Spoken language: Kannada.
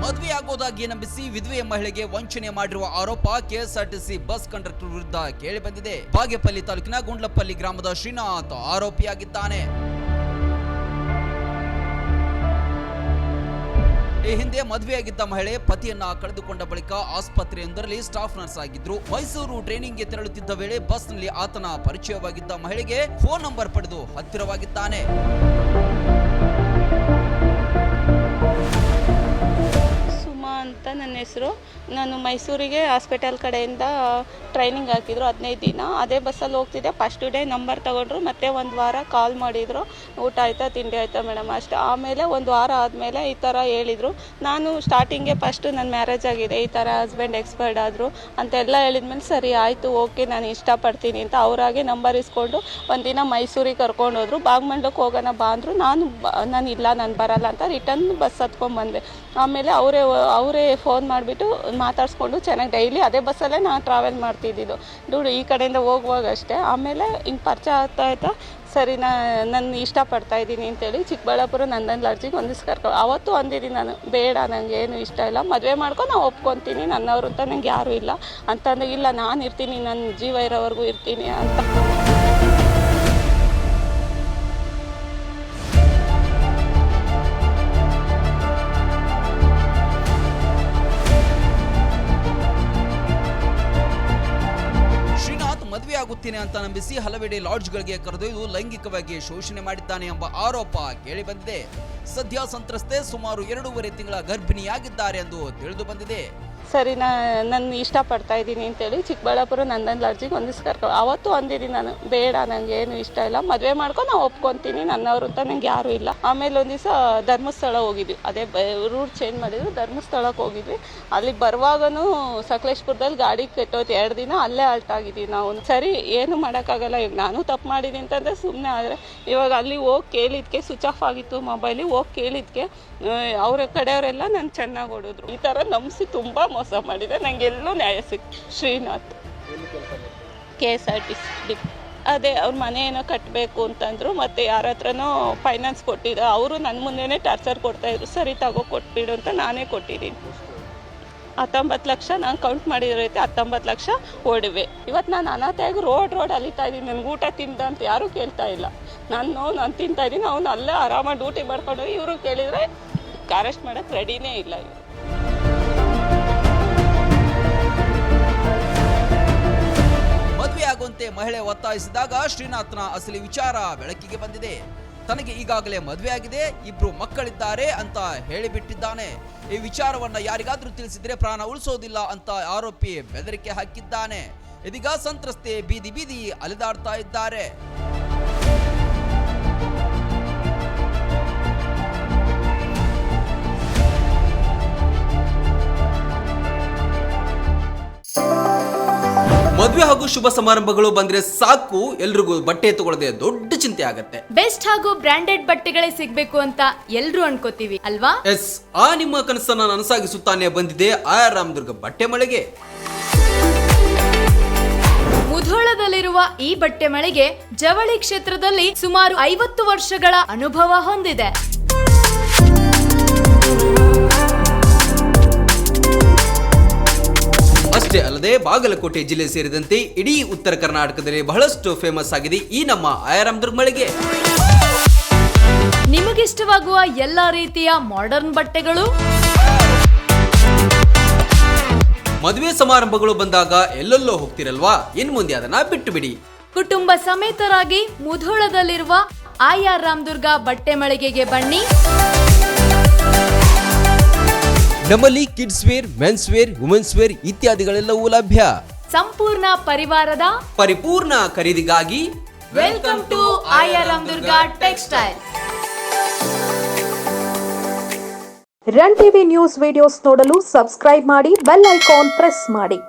ಮದುವೆಯಾಗೋದಾಗಿ ನಂಬಿಸಿ ವಿಧವೆಯ ಮಹಿಳೆಗೆ ವಂಚನೆ ಮಾಡಿರುವ ಆರೋಪ ಕೆಎಸ್ಆರ್ಟಿಸಿ ಬಸ್ ಕಂಡಕ್ಟರ್ ವಿರುದ್ಧ ಕೇಳಿಬಂದಿದೆ. ಬಾಗೇಪಲ್ಲಿ ತಾಲೂಕಿನ ಗುಂಡ್ಲಪಲ್ಲಿ ಗ್ರಾಮದ ಶ್ರೀನಾಥ್ ಆರೋಪಿಯಾಗಿದ್ದಾನೆ. ಈ ಹಿಂದೆ ಮದುವೆಯಾಗಿದ್ದ ಮಹಿಳೆ ಪತಿಯನ್ನ ಕಳೆದುಕೊಂಡ ಬಳಿಕ ಆಸ್ಪತ್ರೆಯೊಂದರಲ್ಲಿ ಸ್ಟಾಫ್ ನರ್ಸ್ ಆಗಿದ್ರು. ಮೈಸೂರು ಟ್ರೈನಿಂಗ್ಗೆ ತೆರಳುತ್ತಿದ್ದ ವೇಳೆ ಬಸ್ನಲ್ಲಿ ಆತನ ಪರಿಚಯವಾಗಿದ್ದ ಮಹಿಳೆಗೆ ಫೋನ್ ನಂಬರ್ ಪಡೆದು ಹತ್ತಿರವಾಗಿದ್ದಾನೆ. ಅಂತ ನನ್ನ ಹೆಸರು. ನಾನು ಮೈಸೂರಿಗೆ ಹಾಸ್ಪಿಟಲ್ ಕಡೆಯಿಂದ ಟ್ರೈನಿಂಗ್ ಹಾಕಿದ್ರು 15 ದಿನ. ಅದೇ ಬಸ್ಸಲ್ಲಿ ಹೋಗ್ತಿದ್ದೆ. ಫಸ್ಟ್ ಡೇ ನಂಬರ್ ತೊಗೊಂಡ್ರು, ಮತ್ತೆ ಒಂದು ವಾರ ಕಾಲ್ ಮಾಡಿದರು, ಊಟ ಆಯಿತಾ ತಿಂಡಿ ಆಯಿತಾ ಮೇಡಮ್ ಅಷ್ಟೇ. ಆಮೇಲೆ ಒಂದು ವಾರ ಆದಮೇಲೆ ಈ ಥರ ಹೇಳಿದರು. ನಾನು ಸ್ಟಾರ್ಟಿಂಗೆ ಫಸ್ಟು ನನ್ನ ಮ್ಯಾರೇಜ್ ಆಗಿದೆ, ಈ ಥರ ಹಸ್ಬೆಂಡ್ ಎಕ್ಸ್ಪೈರ್ಡ್ ಆದರು ಅಂತೆಲ್ಲ ಹೇಳಿದ್ಮೇಲೆ ಸರಿ ಆಯಿತು ಓಕೆ ನಾನು ಇಷ್ಟಪಡ್ತೀನಿ ಅಂತ ಅವರಾಗೆ ನಂಬರ್ ಇಸ್ಕೊಂಡು ಒಂದಿನ ಮೈಸೂರಿಗೆ ಕರ್ಕೊಂಡೋದ್ರು. ಬಾಗಮಂಡಲಕ್ಕೆ ಹೋಗೋಣ ಬಾ ಅಂದರು. ನಾನು ಇಲ್ಲ ನಾನು ಬರಲ್ಲ ಅಂತ ರಿಟರ್ನ್ ಬಸ್ ಹತ್ಕೊಂಡ್ಬಂದೆ. ಆಮೇಲೆ ಅವರೇ ಫೋನ್ ಮಾಡಿಬಿಟ್ಟು ಮಾತಾಡಿಸ್ಕೊಂಡು ಚೆನ್ನಾಗಿ ಡೈಲಿ ಅದೇ ಬಸ್ಸಲ್ಲೇ ನಾನು ಟ್ರಾವೆಲ್ ಮಾಡ್ತಿದ್ದಿದ್ದು ದುಡ್ಡು ಈ ಕಡೆಯಿಂದ ಹೋಗುವಾಗ ಅಷ್ಟೇ. ಆಮೇಲೆ ಹಿಂಗೆ ಪರಿಚಯ ಆಗ್ತಾ ಸರಿ ನಾನು ಇಷ್ಟಪಡ್ತಾ ಇದ್ದೀನಿ ಅಂತೇಳಿ ಚಿಕ್ಕಬಳ್ಳಾಪುರ ನಂದನ್ ಲಾಡ್ಜಿಗೆ ಒಂದಿವ್ಸ ಅವತ್ತು ಅಂದಿದ್ದೀನಿ ನಾನು, ಬೇಡ ನನಗೆ ಏನು ಇಷ್ಟ ಇಲ್ಲ, ಮದುವೆ ಮಾಡ್ಕೊಂಡು ನಾನು ಒಪ್ಕೊತೀನಿ, ನನ್ನವರು ಅಂತ ನನಗೆ ಯಾರೂ ಇಲ್ಲ ಅಂತಂದ್ರೆ, ಇಲ್ಲ ನಾನು ಇರ್ತೀನಿ, ನನ್ನ ಜೀವ ಇರೋವರೆಗೂ ಇರ್ತೀನಿ ಅಂತ. ಮದುವೆಯಾಗುತ್ತೇನೆ ಅಂತ ನಂಬಿಸಿ ಹಲವೆಡೆ ಲಾಡ್ಜ್ಗಳಿಗೆ ಕರೆದೊಯ್ದು ಲೈಂಗಿಕವಾಗಿ ಶೋಷಣೆ ಮಾಡಿದ್ದಾನೆ ಎಂಬ ಆರೋಪ ಕೇಳಿಬಂದಿದೆ. ಸದ್ಯ ಸಂತ್ರಸ್ತೆ ಸುಮಾರು 2.5 ತಿಂಗಳ ಗರ್ಭಿಣಿಯಾಗಿದ್ದಾರೆ ಎಂದು ತಿಳಿದು ಬಂದಿದೆ. ಸರಿ ನಾನು ಇಷ್ಟಪಡ್ತಾ ಇದ್ದೀನಿ ಅಂತೇಳಿ ಚಿಕ್ಕಬಳ್ಳಾಪುರ ನಂದನ್ ಲಾಡ್ಜಿಗೆ ಒಂದಿವ್ಸ ಅವತ್ತು ಅಂದಿದ್ದೀನಿ ನಾನು, ಬೇಡ ನನಗೆ ಏನು ಇಷ್ಟ ಇಲ್ಲ, ಮದುವೆ ಮಾಡ್ಕೊಂಡು ನಾನು ಒಪ್ಕೊತೀನಿ, ನನ್ನವರು ಅಂತ ನನಗೆ ಯಾರೂ ಇಲ್ಲ. ಆಮೇಲೆ ಒಂದು ದಿವಸ ಧರ್ಮಸ್ಥಳ ಹೋಗಿದ್ವಿ, ಅದೇ ರೂಟ್ ಚೇಂಜ್ ಮಾಡಿದ್ರು, ಧರ್ಮಸ್ಥಳಕ್ಕೆ ಹೋಗಿದ್ವಿ. ಅಲ್ಲಿ ಬರುವಾಗನೂ ಸಕಲೇಶ್ಪುರದಲ್ಲಿ ಗಾಡಿ ಕೆಟ್ಟೋಯ್ತು, 2 ದಿನ ಅಲ್ಲೇ ಆಲ್ಟ್ ಆಗಿದ್ವಿ ನಾವು. ಸರಿ ಏನು ಮಾಡೋಕ್ಕಾಗಲ್ಲ, ಈಗ ನಾನು ತಪ್ಪು ಮಾಡಿದ್ದೀನಿ ಅಂತಂದರೆ ಸುಮ್ಮನೆ. ಆದರೆ ಇವಾಗ ಅಲ್ಲಿ ಹೋಗಿ ಕೇಳಿದ್ಕೆ ಸ್ವಿಚ್ ಆಫ್ ಆಗಿತ್ತು ಮೊಬೈಲಿ, ಹೋಗಿ ಕೇಳಿದ್ಕೆ ಅವರ ಕಡೆಯವರೆಲ್ಲ ನಾನು ಚೆನ್ನಾಗಿ ಹೊಡಿದ್ರು. ಈ ಥರ ನಂಬಿಸಿ ತುಂಬ ಮೋಸ ಮಾಡಿದೆ, ನನಗೆಲ್ಲೂ ನ್ಯಾಯ ಸಿಕ್ತು. ಶ್ರೀನಾಥ್ KSRTC ಅದೇ ಅವ್ರ ಮನೆ ಏನೋ ಕಟ್ಟಬೇಕು ಅಂತಂದರು, ಮತ್ತು ಯಾರ ಹತ್ರನೋ ಫೈನಾನ್ಸ್ ಕೊಟ್ಟಿದ್ದ, ಅವರು ನನ್ನ ಮುಂದೆನೇ ಟಾರ್ಚರ್ ಕೊಡ್ತಾಯಿದ್ರು, ಸರಿ ತಗೋ ಕೊಟ್ಬಿಡು ಅಂತ ನಾನೇ ಕೊಟ್ಟಿದ್ದೀನಿ. 19 ಲಕ್ಷ ನಾನು ಕೌಂಟ್ ಮಾಡಿದ್ರೈತೆ, 19 ಲಕ್ಷ ಒಡವೆ. ಇವತ್ತು ನಾನು ಅನಾಥೆಯಾಗಿ ರೋಡ್ ಅಲಿತಾ ಇದ್ದೀನಿ, ನನಗೆ ಊಟ ತಿಂದ ಅಂತ ಯಾರೂ ಕೇಳ್ತಾ ಇಲ್ಲ. ನಾನು ತಿಂತಾ ಇದ್ದೀನಿ, ಅವನು ಅಲ್ಲೇ ಆರಾಮಾಗಿ ಡ್ಯೂಟಿ ಮಾಡ್ಕೊಂಡು, ಇವರು ಕೇಳಿದರೆ ಅರೆಸ್ಟ್ ಮಾಡೋಕ್ಕೆ ರೆಡಿನೇ ಇಲ್ಲ ಇವರು. ಮದುವೆಯಾಗುವಂತೆ ಮಹಿಳೆ ಒತ್ತಾಯಿಸಿದಾಗ ಶ್ರೀನಾಥ್ನ ಅಸಲಿ ವಿಚಾರ ಬೆಳಕಿಗೆ ಬಂದಿದೆ. ತನಗೆ ಈಗಾಗಲೇ ಮದುವೆಯಾಗಿದೆ, 2 ಮಕ್ಕಳಿದ್ದಾರೆ ಅಂತ ಹೇಳಿಬಿಟ್ಟಿದ್ದಾನೆ. ಈ ವಿಚಾರವನ್ನ ಯಾರಿಗಾದ್ರೂ ತಿಳಿಸಿದ್ರೆ ಪ್ರಾಣ ಉಳಿಸೋದಿಲ್ಲ ಅಂತ ಆರೋಪಿ ಬೆದರಿಕೆ ಹಾಕಿದ್ದಾನೆ. ಇದೀಗ ಸಂತ್ರಸ್ತೆ ಬೀದಿ ಅಲೆದಾಡ್ತಾ ಇದ್ದಾರೆ. ಮದುವೆ ಹಾಗೂ ಶುಭ ಸಮಾರಂಭಗಳು ಬಂದ್ರೆ ಸಾಕು, ಎಲ್ರಿಗೂ ಬಟ್ಟೆ ತಗೊಳ್ಳದೆ ದೊಡ್ಡ ಚಿಂತೆ ಆಗತ್ತೆ. ಬೆಸ್ಟ್ ಹಾಗೂ ಬ್ರಾಂಡೆಡ್ ಬಟ್ಟೆಗಳೇ ಸಿಗ್ಬೇಕು ಅಂತ ಎಲ್ರು ಅನ್ಕೋತೀವಿ ಅಲ್ವಾ? ಎಸ್, ಆ ನಿಮ್ಮ ಕನಸನ್ನ ನನಸಾಗಿಸುತ್ತಾನೆ ಬಂದಿದೆ ರಾಮದುರ್ಗ ಬಟ್ಟೆ ಮಳೆಗೆ. ಮುಧೋಳದಲ್ಲಿರುವ ಈ ಬಟ್ಟೆ ಮಳಿಗೆ ಜವಳಿ ಕ್ಷೇತ್ರದಲ್ಲಿ ಸುಮಾರು 50 ವರ್ಷಗಳ ಅನುಭವ ಹೊಂದಿದೆ. ಅಷ್ಟೇ ಅಲ್ಲದೆ ಬಾಗಲಕೋಟೆ ಜಿಲ್ಲೆ ಸೇರಿದಂತೆ ಇಡೀ ಉತ್ತರ ಕರ್ನಾಟಕದಲ್ಲಿ ಬಹಳಷ್ಟು ಫೇಮಸ್ ಆಗಿದೆ ಈ ನಮ್ಮ ರಾಮದುರ್ಗ ಮಳಿಗೆ. ನಿಮಗಿಷ್ಟವಾಗುವ ಎಲ್ಲಾ ರೀತಿಯ ಮಾಡರ್ನ್ ಬಟ್ಟೆಗಳು, ಮದುವೆ ಸಮಾರಂಭಗಳು ಬಂದಾಗ ಎಲ್ಲೆಲ್ಲೋ ಹೋಗ್ತಿರಲ್ವಾ, ಇನ್ ಮುಂದೆ ಅದನ್ನ ಬಿಟ್ಟು ಬಿಡಿ. ಕುಟುಂಬ ಸಮೇತರಾಗಿ ಮುಧೋಳದಲ್ಲಿರುವ ರಾಮದುರ್ಗ ಬಟ್ಟೆ ಮಳಿಗೆಗೆ ಬನ್ನಿ. ನಮ್ಮಲ್ಲಿ kids wear, men's wear, women's wear ಇತ್ಯಾದಿಗಳೆಲ್ಲವೂ ಲಭ್ಯ. ಸಂಪೂರ್ಣ ಪರಿವಾರದ ಪರಿಪೂರ್ಣ ಖರೀದಿಗಾಗಿ welcome to Ramadurga textile. Run TV news videos ನೋಡಲು ಸಬ್ಸ್ಕ್ರೈಬ್ ಮಾಡಿ, ಬೆಲ್ ಐಕಾನ್ ಪ್ರೆಸ್ ಮಾಡಿ.